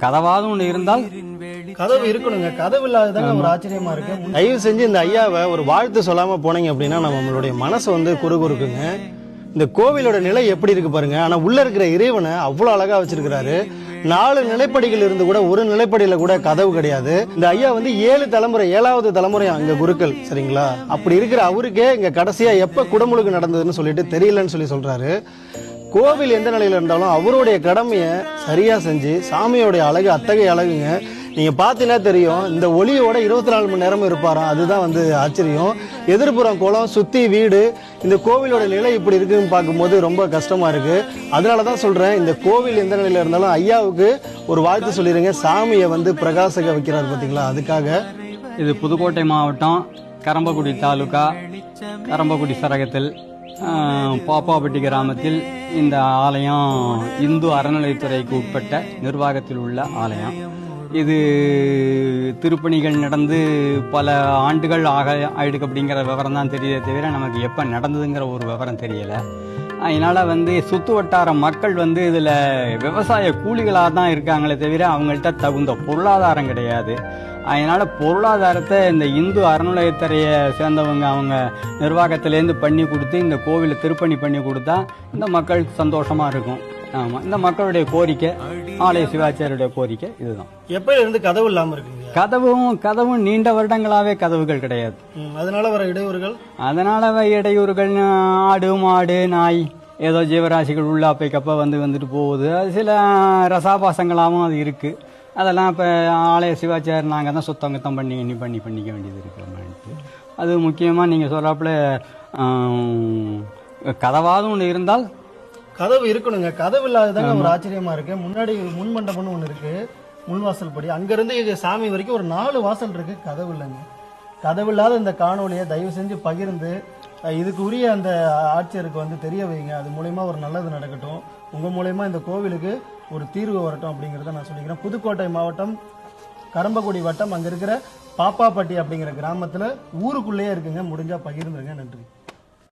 கதவாவது ஒன்று இருந்தால் கதவு இருக்கணுங்க. கதவு இல்லாததாங்க ஒரு ஆச்சரியமா இருக்கு. தயவு செஞ்சு இந்த ஐயாவை ஒரு வாழ்த்து சொல்லாம போனீங்க அப்படின்னா நம்மளுடைய மனசு வந்து குறுகுறுக்குங்க. இந்த கோவிலோட நிலை எப்படி இருக்கு பாருங்க. ஆனா உள்ள இருக்கிற இறைவனை அவ்வளவு அழகா வச்சிருக்கிறாரு. 4 நிலைப்படிகள் இருந்து கூட ஒரு நிலைப்படியில கூட கதவு கிடையாது. இந்த ஐயா வந்து 7 தலைமுறை 7வது தலைமுறை அங்க குருக்கள், சரிங்களா? அப்படி இருக்கிற அவருக்கே இங்க கடைசியா எப்ப குடமுழுக்கு நடந்ததுன்னு சொல்லிட்டு தெரியலன்னு சொல்றாரு. கோவில் எந்த நிலையில இருந்தாலும் அவருடைய கடமையை சரியா செஞ்சு சாமியோடைய அழகு அத்தகைய அழகுங்க. நீங்க பாத்தீங்கன்னா தெரியும், இந்த ஒளியோட 24 மணி நேரமும் இருப்பாராம். அதுதான் வந்து ஆச்சரியம். எதிர்ப்புறம் குளம், சுத்தி வீடு, இந்த கோவிலோட நிலை இப்படி இருக்குன்னு பார்க்கும்போது ரொம்ப கஷ்டமா இருக்கு. அதனாலதான் சொல்றேன், இந்த கோவில் எந்த நிலையில இருந்தாலும் ஐயாவுக்கு ஒரு வாழ்த்து சொல்லிருங்க. சாமியை வந்து பிரகாசக வைக்கிறார் பாத்தீங்களா, அதுக்காக. இது புதுக்கோட்டை மாவட்டம் கரம்பக்குடி தாலுகா கரம்பக்குடி சரகத்தில் பாப்பாப்பட்டி கிராமத்தில் இந்த ஆலயம் இந்து அறநிலைத்துறைக்கு உட்பட்ட நிர்வாகத்தில் உள்ள ஆலயம். இது திருப்பணிகள் நடந்து பல ஆண்டுகள் ஆயிடுக்கு அப்படிங்கிற விவரம் தான் தெரியுதே தவிர நமக்கு எப்போ நடந்ததுங்கிற ஒரு விவரம் தெரியலை. அதனால் வந்து சுற்று வட்டார மக்கள் வந்து இதில் விவசாய கூலிகளாக தான் இருக்காங்களே தவிர அவங்கள்ட்ட தகுந்த பொருளாதாரம் கிடையாது. அதனால் பொருளாதாரத்தை இந்த இந்து அறநிலையத்துறையை சேர்ந்தவங்க அவங்க நிர்வாகத்திலேருந்து பண்ணி கொடுத்து இந்த கோவிலை திருப்பணி பண்ணி கொடுத்தா இந்த மக்களுக்கு சந்தோஷமாக இருக்கும். ஆமாம், இந்த மக்களுடைய கோரிக்கை, ஆலய சிவாச்சாரியுடைய கோரிக்கை இதுதான். எப்ப இருந்து கதவு இல்லாம இருக்குங்க? கதவும் நீண்ட வருடங்களாவே கதவுகள் கிடையாது. அதனால வர இடையூறுகள் ஆடு மாடு நாய் ஏதோ ஜீவராசிகள் உள்ள அப்பைக்கப்ப வந்துட்டு போகுது. அது சில ரசாபாசங்களாகவும் அது இருக்கு. அதெல்லாம் இப்போ ஆலய சிவாச்சாரி நாங்கள் தான் சுத்தம் பண்ணிக்க வேண்டியது இருக்கு. அது முக்கியமாக நீங்கள் சொல்கிறாப்புல கதவாவது ஒன்று இருந்தால் கதவு இருக்கணுங்க. கதவு இல்லாததாங்க ஒரு ஆச்சரியமா இருக்கு. முன்னாடி முன் மண்டபம்னு ஒன்று இருக்கு, முன்வாசல் படி. அங்கிருந்து சாமி வரைக்கும் ஒரு 4 வாசல் இருக்கு, கதவு இல்லைங்க. கதவு இல்லாத இந்த காணொலியை தயவு செஞ்சு பகிர்ந்து இதுக்கு உரிய அந்த ஆட்சியருக்கு வந்து தெரிய வைங்க. அது மூலயமா ஒரு நல்லது நடக்கட்டும். உங்க மூலயமா இந்த கோவிலுக்கு ஒரு தீர்வு வரட்டும் அப்படிங்கிறத நான் சொல்லிக்கிறேன். புதுக்கோட்டை மாவட்டம் கரம்பக்குடி வட்டம் அங்க இருக்கிற பாப்பாப்பட்டி அப்படிங்கிற கிராமத்துல ஊருக்குள்ளேயே இருக்குங்க. முடிஞ்சா பகிர்ந்துருங்க. நன்றி.